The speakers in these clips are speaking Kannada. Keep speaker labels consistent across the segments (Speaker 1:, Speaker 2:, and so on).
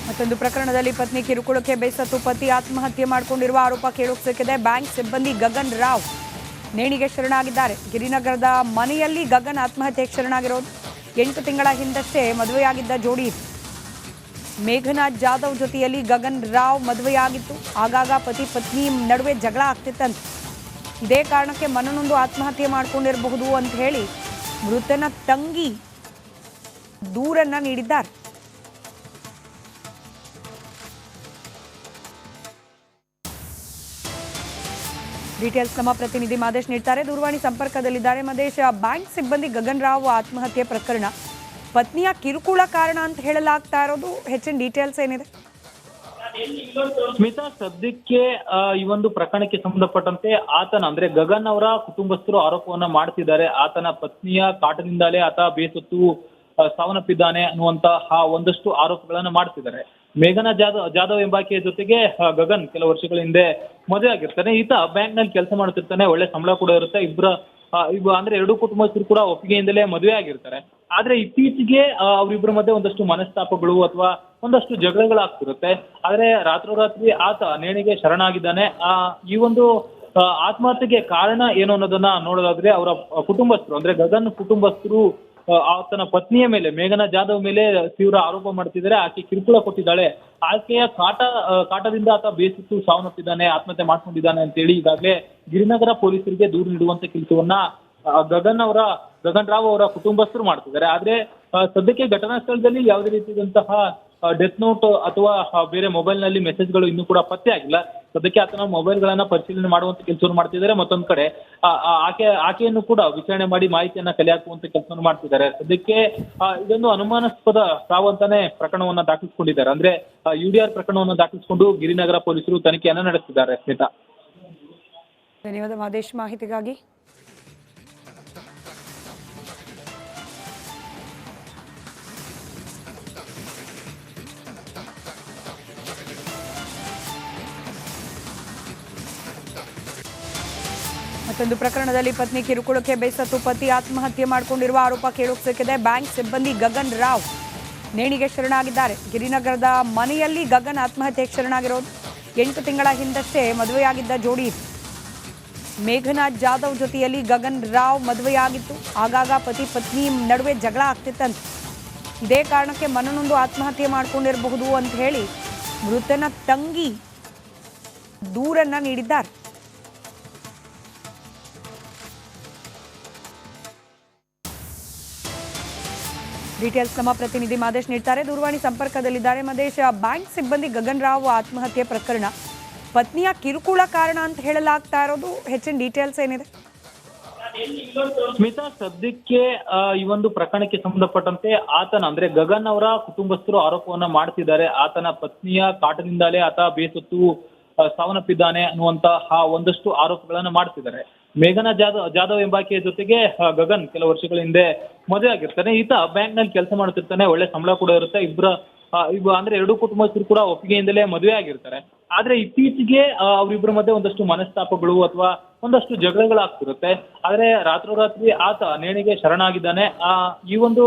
Speaker 1: ಮತ್ತೊಂದು ಪ್ರಕರಣದಲ್ಲಿ ಪತ್ನಿ ಕಿರುಕುಳಕ್ಕೆ ಬೇಸತ್ತು ಪತಿ ಆತ್ಮಹತ್ಯೆ ಮಾಡಿಕೊಂಡಿರುವ ಆರೋಪ ಕೇಳೋಕೆ ಸಿಕ್ಕಿದೆ. ಬ್ಯಾಂಕ್ ಸಿಬ್ಬಂದಿ ಗಗನ್ ರಾವ್ ನೇಣಿಗೆ ಶರಣಾಗಿದ್ದಾರೆ. ಗಿರಿನಗರದ ಮನೆಯಲ್ಲಿ ಗಗನ್ ಆತ್ಮಹತ್ಯೆಗೆ ಶರಣಾಗಿರೋದು. 8 ತಿಂಗಳ ಹಿಂದಷ್ಟೇ ಮದುವೆಯಾಗಿದ್ದ ಜೋಡಿ ಮೇಘನಾಥ್ ಜಾಧವ್ ಜೊತೆಯಲ್ಲಿ ಗಗನ್ ರಾವ್ ಮದುವೆಯಾಗಿತ್ತು. ಆಗಾಗ ಪತಿ ಪತ್ನಿ ನಡುವೆ ಜಗಳ ಆಗ್ತಿತ್ತಂತೆ. ಇದೇ ಕಾರಣಕ್ಕೆ ಮನನೊಂದು ಆತ್ಮಹತ್ಯೆ ಮಾಡಿಕೊಂಡಿರಬಹುದು ಅಂತ ಹೇಳಿ ಮೃತನ ತಂಗಿ ದೂರನ್ನ ನೀಡಿದ್ದಾರೆ. ಡೀಟೇಲ್ಸ್ ನಮ್ಮ ಪ್ರತಿನಿಧಿ ಮಾದೇಶ್ ನೀಡ್ತಾರೆ. ದೂರವಾಣಿ ಸಂಪರ್ಕದಲ್ಲಿದ್ದಾರೆ. ಮಾದೇಶ್, ಬ್ಯಾಂಕ್ ಸಿಬ್ಬಂದಿ ಗಗನ್ ರಾವ್ ಆತ್ಮಹತ್ಯೆ ಪ್ರಕರಣ ಪತ್ನಿಯ ಕಿರುಕುಳ ಕಾರಣ ಅಂತ ಹೇಳಲಾಗ್ತಾ ಇರೋದು. ಹೆಚ್ಚಿನ ಡೀಟೇಲ್ಸ್ ಏನಿದೆ?
Speaker 2: ಸ್ಮಿತಾ, ಸದ್ಯಕ್ಕೆ ಈ ಒಂದು ಪ್ರಕರಣಕ್ಕೆ ಸಂಬಂಧಪಟ್ಟಂತೆ ಆತನ ಅಂದ್ರೆ ಗಗನ್ ಅವರ ಕುಟುಂಬಸ್ಥರು ಆರೋಪವನ್ನ ಮಾಡ್ತಿದ್ದಾರೆ. ಆತನ ಪತ್ನಿಯ ಕಾಟದಿಂದಲೇ ಆತ ಬೇಸತ್ತು ಸಾವನ್ನಪ್ಪಿದ್ದಾನೆ ಅನ್ನುವಂತಹ ಒಂದಷ್ಟು ಆರೋಪಗಳನ್ನ ಮಾಡ್ತಿದ್ದಾರೆ. ಮೇಘನಾ ಜಾಧವ್ ಎಂಬಾಕೆಯ ಜೊತೆಗೆ ಗಗನ್ ಕೆಲವು ವರ್ಷಗಳ ಹಿಂದೆ ಮದುವೆ ಆಗಿರ್ತಾನೆ. ಈತ ಬ್ಯಾಂಕ್ ನಲ್ಲಿ ಕೆಲಸ ಮಾಡ್ತಿರ್ತಾನೆ. ಒಳ್ಳೆ ಸಂಬಳ ಕೂಡ ಇರುತ್ತೆ. ಅಂದ್ರೆ ಎರಡು ಕುಟುಂಬಸ್ಥರು ಕೂಡ ಒಪ್ಪಿಗೆಯಿಂದಲೇ ಮದುವೆ ಆಗಿರ್ತಾರೆ. ಆದ್ರೆ ಇತ್ತೀಚೆಗೆ ಅವರಿಬ್ಬರ ಮಧ್ಯೆ ಒಂದಷ್ಟು ಮನಸ್ತಾಪಗಳು ಅಥವಾ ಒಂದಷ್ಟು ಜಗಳಗಳಾಗ್ತಿರುತ್ತೆ. ಆದ್ರೆ ರಾತ್ರೋರಾತ್ರಿ ಆತ ನೇಣಿಗೆ ಶರಣಾಗಿದ್ದಾನೆ. ಈ ಒಂದು ಆತ್ಮಹತ್ಯೆಗೆ ಕಾರಣ ಏನು ಅನ್ನೋದನ್ನ ನೋಡೋದಾದ್ರೆ ಅವರ ಕುಟುಂಬಸ್ಥರು ಅಂದ್ರೆ ಗಗನ್ ಕುಟುಂಬಸ್ಥರು ಆತನ ಪತ್ನಿಯ ಮೇಲೆ ಮೇಘನಾ ಜಾಧವ್ ಮೇಲೆ ತೀವ್ರ ಆರೋಪ ಮಾಡ್ತಿದ್ದಾರೆ. ಆಕೆ ಕಿರುಕುಳ ಕೊಟ್ಟಿದ್ದಾಳೆ. ಆಕೆಯ ಕಾಟದಿಂದ ಆತ ಬೇಸತ್ತು ಸಾವನ್ನಪ್ಪಿದ್ದಾನೆ, ಆತ್ಮಹತ್ಯೆ ಮಾಡ್ಕೊಂಡಿದ್ದಾನೆ ಅಂತೇಳಿ ಈಗಾಗಲೇ ಗಿರಿನಗರ ಪೊಲೀಸರಿಗೆ ದೂರು ನೀಡುವಂತ ಕೆಲಸವನ್ನ ಗಗನ್ ರಾವ್ ಅವರ ಕುಟುಂಬಸ್ಥರು ಮಾಡ್ತಿದ್ದಾರೆ. ಆದ್ರೆ ಸದ್ಯಕ್ಕೆ ಘಟನಾ ಸ್ಥಳದಲ್ಲಿ ಯಾವುದೇ ರೀತಿಯಾದಂತಹ ಡೆತ್ ನೋಟ್ ಅಥವಾ ಬೇರೆ ಮೊಬೈಲ್ ನಲ್ಲಿ ಮೆಸೇಜ್ಗಳು ಇನ್ನೂ ಕೂಡ ಪತ್ತೆ ಆಗಿಲ್ಲ. ಸದ್ಯಕ್ಕೆ ಆತನ ಮೊಬೈಲ್ ಗಳನ್ನ ಪರಿಶೀಲನೆ ಮಾಡುವಂತ ಕೆಲಸವನ್ನು ಮಾಡ್ತಿದ್ದಾರೆ. ಮತ್ತೊಂದ್ ಕಡೆ ಆಕೆಯನ್ನು ಕೂಡ ವಿಚಾರಣೆ ಮಾಡಿ ಮಾಹಿತಿಯನ್ನ ಕಲೆ ಹಾಕುವಂತ ಕೆಲಸವನ್ನು ಮಾಡ್ತಿದ್ದಾರೆ. ಸದ್ಯಕ್ಕೆ ಇದೊಂದು ಅನುಮಾನಾಸ್ಪದ ಸಾವು ಅಂತಾನೆ ಪ್ರಕರಣವನ್ನ ದಾಖಲಿಸಿಕೊಂಡಿದ್ದಾರೆ. ಅಂದ್ರೆ UDR ಪ್ರಕರಣವನ್ನು ದಾಖಲಿಸಿಕೊಂಡು ಗಿರಿನಗರ ಪೊಲೀಸರು ತನಿಖೆಯನ್ನ ನಡೆಸಿದ್ದಾರೆ. ಸ್ಮಿತಾ,
Speaker 1: ಧನ್ಯವಾದ ಮಾದೇಶ್ ಮಾಹಿತಿಗಾಗಿ. ಮತ್ತೊಂದು ಪ್ರಕರಣದಲ್ಲಿ ಪತ್ನಿ ಕಿರುಕುಳಕ್ಕೆ ಬೇಸತ್ತು ಪತಿ ಆತ್ಮಹತ್ಯೆ ಮಾಡಿಕೊಂಡಿರುವ ಆರೋಪ ಕೇಳೋಕೆ ಸಿಕ್ಕಿದೆ. ಬ್ಯಾಂಕ್ ಸಿಬ್ಬಂದಿ ಗಗನ್ ರಾವ್ ನೇಣಿಗೆ ಶರಣಾಗಿದ್ದಾರೆ. ಗಿರಿನಗರದ ಮನೆಯಲ್ಲಿ ಗಗನ್ ಆತ್ಮಹತ್ಯೆಗೆ ಶರಣಾಗಿರೋದು. 8 ತಿಂಗಳ ಹಿಂದಷ್ಟೇ ಮದುವೆಯಾಗಿದ್ದ ಜೋಡಿ ಮೇಘನಾಥ್ ಜಾಧವ್ ಜೊತೆಯಲ್ಲಿ ಗಗನ್ ರಾವ್ ಮದುವೆಯಾಗಿತ್ತು. ಆಗಾಗ ಪತಿ ಪತ್ನಿ ನಡುವೆ ಜಗಳ ಆಗ್ತಿತ್ತಂತೆ. ಇದೇ ಕಾರಣಕ್ಕೆ ಮನನೊಂದು ಆತ್ಮಹತ್ಯೆ ಮಾಡಿಕೊಂಡಿರಬಹುದು ಅಂತ ಹೇಳಿ ಮೃತನ ತಂಗಿ ದೂರನ್ನ ನೀಡಿದ್ದಾರೆ. ಡೀಟೇಲ್ಸ್ ನಮ್ಮ ಪ್ರತಿನಿಧಿ ಮಾದೇಶ್ ನೀಡ್ತಾರೆ. ದೂರವಾಣಿ ಸಂಪರ್ಕದಲ್ಲಿದ್ದಾರೆ. ಮಾದೇಶ್, ಬ್ಯಾಂಕ್ ಸಿಬ್ಬಂದಿ ಗಗನ್ ರಾವ್ ಆತ್ಮಹತ್ಯೆ ಪ್ರಕರಣ ಪತ್ನಿಯ ಕಿರುಕುಳ ಕಾರಣ ಅಂತ ಹೇಳಲಾಗ್ತಾ ಇರೋದು. ಹೆಚ್ಚಿನ ಡೀಟೇಲ್ಸ್ ಏನಿದೆ?
Speaker 2: ಸ್ಮಿತಾ, ಸದ್ಯಕ್ಕೆ ಈ ಒಂದು ಪ್ರಕರಣಕ್ಕೆ ಸಂಬಂಧಪಟ್ಟಂತೆ ಆತನ ಅಂದ್ರೆ ಗಗನ್ ಅವರ ಕುಟುಂಬಸ್ಥರು ಆರೋಪವನ್ನ ಮಾಡ್ತಿದ್ದಾರೆ. ಆತನ ಪತ್ನಿಯ ಕಾಟದಿಂದಲೇ ಆತ ಬೇಸತ್ತು ಸಾವನ್ನಪ್ಪಿದ್ದಾನೆ ಅನ್ನುವಂತಹ ಒಂದಷ್ಟು ಆರೋಪಗಳನ್ನ ಮಾಡ್ತಿದ್ದಾರೆ. ಮೇಘನಾ ಜಾಧವ್ ಎಂಬಾಕೆಯ ಜೊತೆಗೆ ಗಗನ್ ಕೆಲವು ವರ್ಷಗಳ ಹಿಂದೆ ಮದುವೆ ಆಗಿರ್ತಾನೆ. ಈತ ಬ್ಯಾಂಕ್ ನಲ್ಲಿ ಕೆಲಸ ಮಾಡ್ತಿರ್ತಾನೆ. ಒಳ್ಳೆ ಸಂಬಳ ಕೂಡ ಇರುತ್ತೆ. ಅಂದ್ರೆ ಎರಡು ಕುಟುಂಬಸ್ಥರು ಕೂಡ ಒಪ್ಪಿಗೆಯಿಂದಲೇ ಮದುವೆ ಆಗಿರ್ತಾರೆ. ಆದ್ರೆ ಇತ್ತೀಚೆಗೆ ಅವರಿಬ್ಬರ ಮಧ್ಯೆ ಒಂದಷ್ಟು ಮನಸ್ತಾಪಗಳು ಅಥವಾ ಒಂದಷ್ಟು ಜಗಳಗಳಾಗ್ತಿರುತ್ತೆ. ಆದ್ರೆ ರಾತ್ರೋರಾತ್ರಿ ಆತ ನೇಣಿಗೆ ಶರಣಾಗಿದ್ದಾನೆ. ಈ ಒಂದು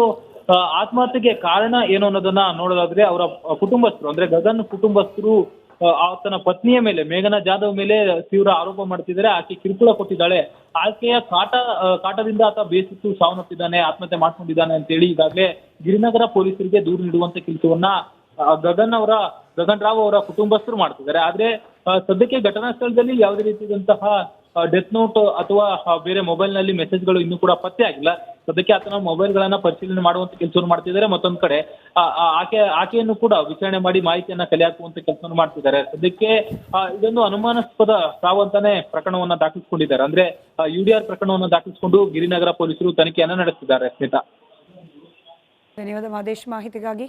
Speaker 2: ಆತ್ಮಹತ್ಯೆಗೆ ಕಾರಣ ಏನು ಅನ್ನೋದನ್ನ ನೋಡೋದಾದ್ರೆ ಅವರ ಕುಟುಂಬಸ್ಥರು ಅಂದ್ರೆ ಗಗನ್ ಕುಟುಂಬಸ್ಥರು ಆತನ ಪತ್ನಿಯ ಮೇಲೆ ಮೇಘನಾ ಜಾಧವ್ ಮೇಲೆ ತೀವ್ರ ಆರೋಪ ಮಾಡ್ತಿದ್ದಾರೆ. ಆಕೆ ಕಿರುಕುಳ ಕೊಟ್ಟಿದ್ದಾಳೆ. ಆಕೆಯ ಕಾಟದಿಂದ ಆತ ಬೇಸತ್ತು ಸಾವನ್ನಪ್ಪಿದ್ದಾನೆ, ಆತ್ಮಹತ್ಯೆ ಮಾಡ್ಕೊಂಡಿದ್ದಾನೆ ಅಂತೇಳಿ ಈಗಾಗಲೇ ಗಿರಿನಗರ ಪೊಲೀಸರಿಗೆ ದೂರು ನೀಡುವಂತ ಕೆಲಸವನ್ನ ಗಗನ್ ರಾವ್ ಅವರ ಕುಟುಂಬಸ್ಥರು ಮಾಡ್ತಿದ್ದಾರೆ. ಆದ್ರೆ ಸದ್ಯಕ್ಕೆ ಘಟನಾ ಸ್ಥಳದಲ್ಲಿ ಯಾವುದೇ ರೀತಿಯಾದಂತಹ ಡೆತ್ ನೋಟ್ ಅಥವಾ ಬೇರೆ ಮೊಬೈಲ್ ನಲ್ಲಿ ಮೆಸೇಜ್ಗಳು ಇನ್ನೂ ಕೂಡ ಪತ್ತೆ ಆಗಿಲ್ಲ. ಸದ್ಯಕ್ಕೆ ಆತನ ಮೊಬೈಲ್ ಗಳನ್ನ ಪರಿಶೀಲನೆ ಮಾಡುವಂತ ಕೆಲಸವನ್ನು ಮಾಡ್ತಿದ್ದಾರೆ. ಮತ್ತೊಂದ್ ಕಡೆ ಆಕೆಯನ್ನು ಕೂಡ ವಿಚಾರಣೆ ಮಾಡಿ ಮಾಹಿತಿಯನ್ನ ಕಲೆ ಹಾಕುವಂತ ಕೆಲಸವನ್ನು ಮಾಡ್ತಿದ್ದಾರೆ. ಸದ್ಯಕ್ಕೆ ಇದೊಂದು ಅನುಮಾನಾಸ್ಪದ ಸಾವು ಅಂತಾನೆ ಪ್ರಕರಣವನ್ನ ದಾಖಲಿಸಿಕೊಂಡಿದ್ದಾರೆ. ಅಂದ್ರೆ UDR ಪ್ರಕರಣವನ್ನು ದಾಖಲಿಸಿಕೊಂಡು ಗಿರಿನಗರ ಪೊಲೀಸರು ತನಿಖೆಯನ್ನ ನಡೆಸಿದ್ದಾರೆ. ಸ್ಮಿತಾ,
Speaker 1: ಧನ್ಯವಾದ ಮಾದೇಶ್ ಮಾಹಿತಿಗಾಗಿ.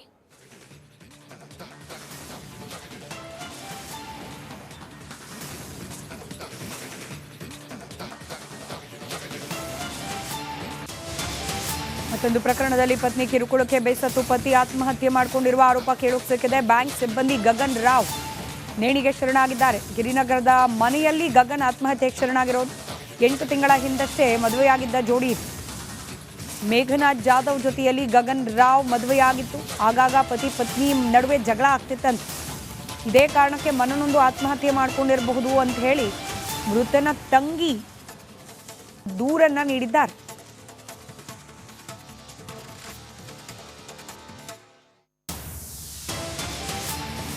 Speaker 1: ಮತ್ತೊಂದು ಪ್ರಕರಣದಲ್ಲಿ ಪತ್ನಿ ಕಿರುಕುಳಕ್ಕೆ ಬೇಸತ್ತು ಪತಿ ಆತ್ಮಹತ್ಯೆ ಮಾಡಿಕೊಂಡಿರುವ ಆರೋಪ ಕೇಳೋಕೆ ಸಿಕ್ಕಿದೆ. ಬ್ಯಾಂಕ್ ಸಿಬ್ಬಂದಿ ಗಗನ್ ರಾವ್ ನೇಣಿಗೆ ಶರಣಾಗಿದ್ದಾರೆ. ಗಿರಿನಗರದ ಮನೆಯಲ್ಲಿ ಗಗನ್ ಆತ್ಮಹತ್ಯೆಗೆ ಶರಣಾಗಿರೋದು. 8 ತಿಂಗಳ ಹಿಂದಷ್ಟೇ ಮದುವೆಯಾಗಿದ್ದ ಜೋಡಿ ಮೇಘನಾಥ್ ಜಾಧವ್ ಜೊತೆಯಲ್ಲಿ ಗಗನ್ ರಾವ್ ಮದುವೆಯಾಗಿತ್ತು. ಆಗಾಗ ಪತಿ ಪತ್ನಿ ನಡುವೆ ಜಗಳ ಆಗ್ತಿತ್ತಂತೆ. ಇದೇ ಕಾರಣಕ್ಕೆ ಮನನೊಂದು ಆತ್ಮಹತ್ಯೆ ಮಾಡಿಕೊಂಡಿರಬಹುದು ಅಂತ ಹೇಳಿ ಮೃತನ ತಂಗಿ ದೂರನ್ನ ನೀಡಿದ್ದಾರೆ.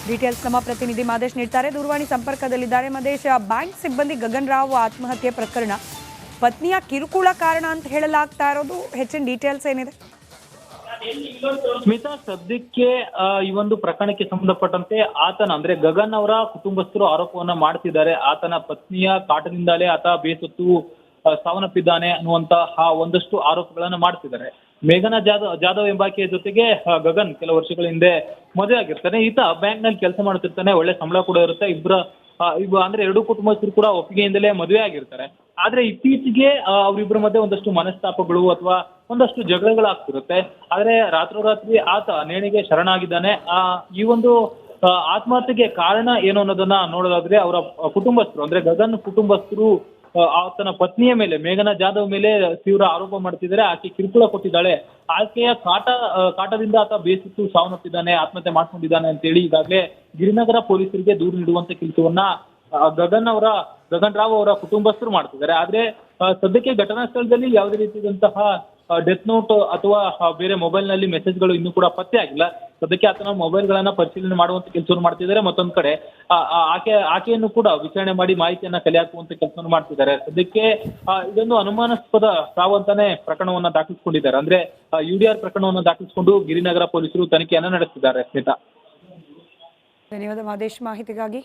Speaker 1: ಡೀಟೇಲ್ಸ್ ನಮ್ಮ ಪ್ರತಿನಿಧಿ ಮಾದೇಶ್ ನೀಡ್ತಾರೆ. ದೂರವಾಣಿ ಸಂಪರ್ಕದಲ್ಲಿದ್ದಾರೆ. ಮಾದೇಶ್, ಬ್ಯಾಂಕ್ ಸಿಬ್ಬಂದಿ ಗಗನ್ ರಾವ್ ಆತ್ಮಹತ್ಯೆ ಪ್ರಕರಣ ಪತ್ನಿಯ ಕಿರುಕುಳ ಕಾರಣ ಅಂತ ಹೇಳಲಾಗ್ತಾ ಇರೋದು, ಹೆಚ್ಚಿನ ಡೀಟೇಲ್ಸ್ ಏನಿದೆ?
Speaker 2: ಸ್ಮಿತಾ, ಸದ್ಯಕ್ಕೆ ಈ ಒಂದು ಪ್ರಕರಣಕ್ಕೆ ಸಂಬಂಧಪಟ್ಟಂತೆ ಆತನ ಅಂದ್ರೆ ಗಗನ್ ಅವರ ಕುಟುಂಬಸ್ಥರು ಆರೋಪವನ್ನ ಮಾಡ್ತಿದ್ದಾರೆ. ಆತನ ಪತ್ನಿಯ ಕಾಟದಿಂದಲೇ ಆತ ಬೇಸತ್ತು ಸಾವನ್ನಪ್ಪಿದ್ದಾನೆ ಅನ್ನುವಂತಹ ಒಂದಷ್ಟು ಆರೋಪಗಳನ್ನ ಮಾಡ್ತಿದ್ದಾರೆ. ಮೇಘನಾ ಜಾಧವ್ ಎಂಬಾಕೆಯ ಜೊತೆಗೆ ಗಗನ್ ಕೆಲವು ವರ್ಷಗಳ ಹಿಂದೆ ಮದುವೆ ಆಗಿರ್ತಾನೆ. ಈತ ಬ್ಯಾಂಕ್ ನಲ್ಲಿ ಕೆಲಸ ಮಾಡ್ತಿರ್ತಾನೆ, ಒಳ್ಳೆ ಸಂಬಳ ಕೂಡ ಇರುತ್ತೆ. ಅಂದ್ರೆ ಎರಡು ಕುಟುಂಬಸ್ಥರು ಕೂಡ ಒಪ್ಪಿಗೆಯಿಂದಲೇ ಮದುವೆ ಆಗಿರ್ತಾರೆ. ಆದ್ರೆ ಇತ್ತೀಚೆಗೆ ಅವರಿಬ್ಬರ ಮಧ್ಯೆ ಒಂದಷ್ಟು ಮನಸ್ತಾಪಗಳು ಅಥವಾ ಒಂದಷ್ಟು ಜಗಳಗಳಾಗ್ತಿರುತ್ತೆ. ಆದ್ರೆ ರಾತ್ರೋರಾತ್ರಿ ಆತ ನೇಣಿಗೆ ಶರಣಾಗಿದ್ದಾನೆ. ಈ ಒಂದು ಆತ್ಮಹತ್ಯೆಗೆ ಕಾರಣ ಏನು ಅನ್ನೋದನ್ನ ನೋಡೋದಾದ್ರೆ ಅವರ ಕುಟುಂಬಸ್ಥರು ಅಂದ್ರೆ ಗಗನ್ ಕುಟುಂಬಸ್ಥರು ಆತನ ಪತ್ನಿಯ ಮೇಲೆ, ಮೇಘನಾ ಜಾಧವ್ ಮೇಲೆ ತೀವ್ರ ಆರೋಪ ಮಾಡ್ತಿದ್ದಾರೆ. ಆಕೆ ಕಿರುಕುಳ ಕೊಟ್ಟಿದ್ದಾಳೆ. ಆಕೆಯ ಕಾಟದಿಂದ ಆತ ಬೇಸತ್ತು ಸಾವನ್ನಪ್ಪಿದ್ದಾನೆ, ಆತ್ಮಹತ್ಯೆ ಮಾಡ್ಕೊಂಡಿದ್ದಾನೆ ಅಂತೇಳಿ ಈಗಾಗಲೇ ಗಿರಿನಗರ ಪೊಲೀಸರಿಗೆ ದೂರು ನೀಡುವಂತ ಕೆಲಸವನ್ನ ಗಗನ್ ರಾವ್ ಅವರ ಕುಟುಂಬಸ್ಥರು ಮಾಡ್ತಿದ್ದಾರೆ. ಆದ್ರೆ ಸದ್ಯಕ್ಕೆ ಘಟನಾ ಸ್ಥಳದಲ್ಲಿ ಯಾವುದೇ ರೀತಿಯಾದಂತಹ ಡೆತ್ ನೋಟ್ ಅಥವಾ ಬೇರೆ ಮೊಬೈಲ್ ನಲ್ಲಿ ಮೆಸೇಜ್ಗಳು ಇನ್ನೂ ಕೂಡ ಪತ್ತೆ ಆಗಿಲ್ಲ. ಸದ್ಯಕ್ಕೆ ಆತನ ಮೊಬೈಲ್ ಗಳನ್ನ ಪರಿಶೀಲನೆ ಮಾಡುವಂತ ಕೆಲಸವನ್ನು ಮಾಡ್ತಿದ್ದಾರೆ. ಮತ್ತೊಂದ್ ಕಡೆ ಆಕೆಯನ್ನು ಕೂಡ ವಿಚಾರಣೆ ಮಾಡಿ ಮಾಹಿತಿಯನ್ನ ಕಲೆ ಹಾಕುವಂತ ಕೆಲಸವನ್ನು ಮಾಡ್ತಿದ್ದಾರೆ. ಸದ್ಯಕ್ಕೆ ಇದೊಂದು ಅನುಮಾನಾಸ್ಪದ ಸಾವು ಅಂತಾನೆ ಪ್ರಕರಣವನ್ನ ದಾಖಲಿಸಿಕೊಂಡಿದ್ದಾರೆ. ಅಂದ್ರೆ UDR ಪ್ರಕರಣವನ್ನು ದಾಖಲಿಸಿಕೊಂಡು ಗಿರಿನಗರ ಪೊಲೀಸರು ತನಿಖೆಯನ್ನ ನಡೆಸಿದ್ದಾರೆ. ಸ್ಮಿತಾ,
Speaker 1: ಧನ್ಯವಾದ ಮಾದೇಶ್ ಮಾಹಿತಿಗಾಗಿ.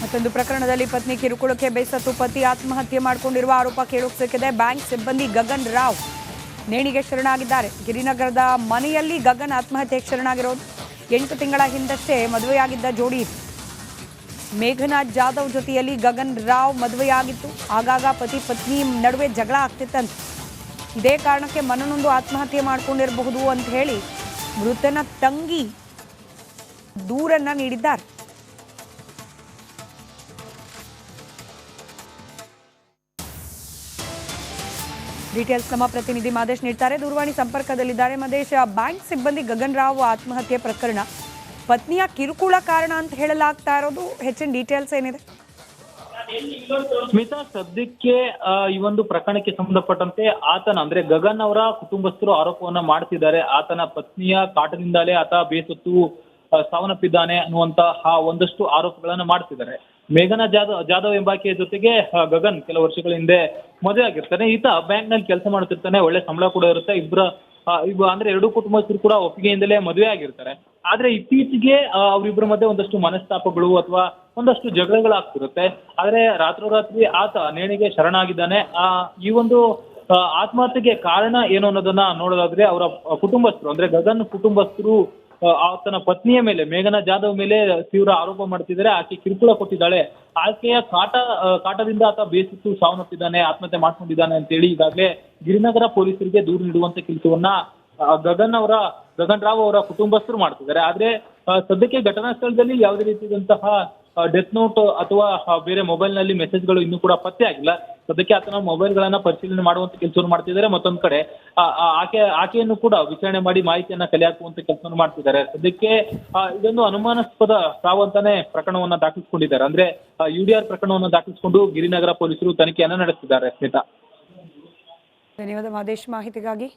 Speaker 1: ಮತ್ತೊಂದು ಪ್ರಕರಣದಲ್ಲಿ ಪತ್ನಿ ಕಿರುಕುಳಕ್ಕೆ ಬೇಸತ್ತು ಪತಿ ಆತ್ಮಹತ್ಯೆ ಮಾಡಿಕೊಂಡಿರುವ ಆರೋಪ ಕೇಳೋಕೆ ಸಿಕ್ಕಿದೆ. ಬ್ಯಾಂಕ್ ಸಿಬ್ಬಂದಿ ಗಗನ್ ರಾವ್ ನೇಣಿಗೆ ಶರಣಾಗಿದ್ದಾರೆ. ಗಿರಿನಗರದ ಮನೆಯಲ್ಲಿ ಗಗನ್ ಆತ್ಮಹತ್ಯೆಗೆ ಶರಣಾಗಿರೋದು. 8 ತಿಂಗಳ ಹಿಂದಷ್ಟೇ ಮದುವೆಯಾಗಿದ್ದ ಜೋಡಿ. ಮೇಘನಾಥ್ ಜಾಧವ್ ಜೊತೆಯಲ್ಲಿ ಗಗನ್ ರಾವ್ ಮದುವೆಯಾಗಿತ್ತು. ಆಗಾಗ ಪತಿ ಪತ್ನಿ ನಡುವೆ ಜಗಳ ಆಗ್ತಿತ್ತಂತೆ. ಇದೇ ಕಾರಣಕ್ಕೆ ಮನನೊಂದು ಆತ್ಮಹತ್ಯೆ ಮಾಡಿಕೊಂಡಿರಬಹುದು ಅಂತ ಹೇಳಿ ಮೃತನ ತಂಗಿ ದೂರನ್ನ ನೀಡಿದ್ದಾರೆ. ಡೀಟೇಲ್ಸ್ ನಮ್ಮ ಪ್ರತಿನಿಧಿ ಮಾದೇಶ್ ನೀಡ್ತಾರೆ. ದೂರವಾಣಿ ಸಂಪರ್ಕದಲ್ಲಿದ್ದಾರೆ. ಮಾದೇಶ್, ಬ್ಯಾಂಕ್ ಸಿಬ್ಬಂದಿ ಗಗನ್ ರಾವ್ ಆತ್ಮಹತ್ಯೆ ಪ್ರಕರಣ ಪತ್ನಿಯ ಕಿರುಕುಳ ಕಾರಣ ಅಂತ ಹೇಳಲಾಗ್ತಾ ಇರೋದು, ಹೆಚ್ಚಿನ ಡೀಟೇಲ್ಸ್ ಏನಿದೆ?
Speaker 2: ಸ್ಮಿತಾ, ಸದ್ಯಕ್ಕೆ ಈ ಒಂದು ಪ್ರಕರಣಕ್ಕೆ ಸಂಬಂಧಪಟ್ಟಂತೆ ಆತನ ಅಂದ್ರೆ ಗಗನ್ ಅವರ ಕುಟುಂಬಸ್ಥರು ಆರೋಪವನ್ನ ಮಾಡ್ತಿದ್ದಾರೆ. ಆತನ ಪತ್ನಿಯ ಕಾಟದಿಂದಲೇ ಆತ ಬೇಸತ್ತು ಸಾವನ್ನಪ್ಪಿದ್ದಾನೆ ಅನ್ನುವಂತಹ ಒಂದಷ್ಟು ಆರೋಪಗಳನ್ನ ಮಾಡ್ತಿದ್ದಾರೆ. ಮೇಘನಾ ಜಾಧವ್ ಎಂಬಾಕೆಯ ಜೊತೆಗೆ ಗಗನ್ ಕೆಲವು ವರ್ಷಗಳ ಹಿಂದೆ ಮದುವೆ ಆಗಿರ್ತಾನೆ. ಈತ ಬ್ಯಾಂಕ್ ನಲ್ಲಿ ಕೆಲಸ ಮಾಡ್ತಿರ್ತಾನೆ, ಒಳ್ಳೆ ಸಂಬಳ ಕೂಡ ಇರುತ್ತೆ. ಅಂದ್ರೆ ಎರಡು ಕುಟುಂಬಸ್ಥರು ಕೂಡ ಒಪ್ಪಿಗೆಯಿಂದಲೇ ಮದುವೆ ಆಗಿರ್ತಾರೆ. ಆದ್ರೆ ಇತ್ತೀಚೆಗೆ ಅವರಿಬ್ಬರ ಮಧ್ಯೆ ಒಂದಷ್ಟು ಮನಸ್ತಾಪಗಳು ಅಥವಾ ಒಂದಷ್ಟು ಜಗಳಗಳಾಗ್ತಿರುತ್ತೆ. ಆದ್ರೆ ರಾತ್ರೋರಾತ್ರಿ ಆತ ನೇಣಿಗೆ ಶರಣಾಗಿದ್ದಾನೆ. ಈ ಒಂದು ಆತ್ಮಹತ್ಯೆಗೆ ಕಾರಣ ಏನು ಅನ್ನೋದನ್ನ ನೋಡೋದಾದ್ರೆ ಅವರ ಕುಟುಂಬಸ್ಥರು ಅಂದ್ರೆ ಗಗನ್ ಕುಟುಂಬಸ್ಥರು ಆತನ ಪತ್ನಿಯ ಮೇಲೆ, ಮೇಘನಾ ಜಾಧವ್ ಮೇಲೆ ತೀವ್ರ ಆರೋಪ ಮಾಡ್ತಿದ್ದಾರೆ. ಆಕೆ ಕಿರುಕುಳ ಕೊಟ್ಟಿದ್ದಾಳೆ. ಆಕೆಯ ಕಾಟದಿಂದ ಆತ ಬೇಸತ್ತು ಸಾವನ್ನಪ್ಪಿದ್ದಾನೆ, ಆತ್ಮಹತ್ಯೆ ಮಾಡ್ಕೊಂಡಿದ್ದಾನೆ ಅಂತೇಳಿ ಈಗಾಗಲೇ ಗಿರಿನಗರ ಪೊಲೀಸರಿಗೆ ದೂರು ನೀಡುವಂತ ಕೆಲಸವನ್ನ ಗಗನ್ ರಾವ್ ಅವರ ಕುಟುಂಬಸ್ಥರು ಮಾಡ್ತಿದ್ದಾರೆ. ಆದ್ರೆ ಸದ್ಯಕ್ಕೆ ಘಟನಾ ಸ್ಥಳದಲ್ಲಿ ಯಾವುದೇ ರೀತಿಯಾದಂತಹ ಡೆತ್ ನೋಟ್ ಅಥವಾ ಬೇರೆ ಮೊಬೈಲ್ ನಲ್ಲಿ ಮೆಸೇಜ್ಗಳು ಇನ್ನೂ ಕೂಡ ಪತ್ತೆ ಆಗಿಲ್ಲ. ಸದ್ಯಕ್ಕೆ ಆತನ ಮೊಬೈಲ್ ಗಳನ್ನ ಪರಿಶೀಲನೆ ಮಾಡುವಂತ ಕೆಲಸವನ್ನು ಮಾಡ್ತಿದ್ದಾರೆ. ಮತ್ತೊಂದ್ ಕಡೆ ಆಕೆಯನ್ನು ಕೂಡ ವಿಚಾರಣೆ ಮಾಡಿ ಮಾಹಿತಿಯನ್ನ ಕಲೆ ಹಾಕುವಂತ ಕೆಲಸವನ್ನು ಮಾಡ್ತಿದ್ದಾರೆ. ಸದ್ಯಕ್ಕೆ ಇದೊಂದು ಅನುಮಾನಾಸ್ಪದ ಸಾವು ಅಂತಾನೆ ಪ್ರಕರಣವನ್ನ ದಾಖಲಿಸಿಕೊಂಡಿದ್ದಾರೆ. ಅಂದ್ರೆ UDR ಪ್ರಕರಣವನ್ನು ದಾಖಲಿಸಿಕೊಂಡು ಗಿರಿನಗರ ಪೊಲೀಸರು ತನಿಖೆಯನ್ನ ನಡೆಸಿದ್ದಾರೆ. ಸ್ಮಿತಾ,
Speaker 1: ಧನ್ಯವಾದ ಮಾದೇಶ್ ಮಾಹಿತಿಗಾಗಿ.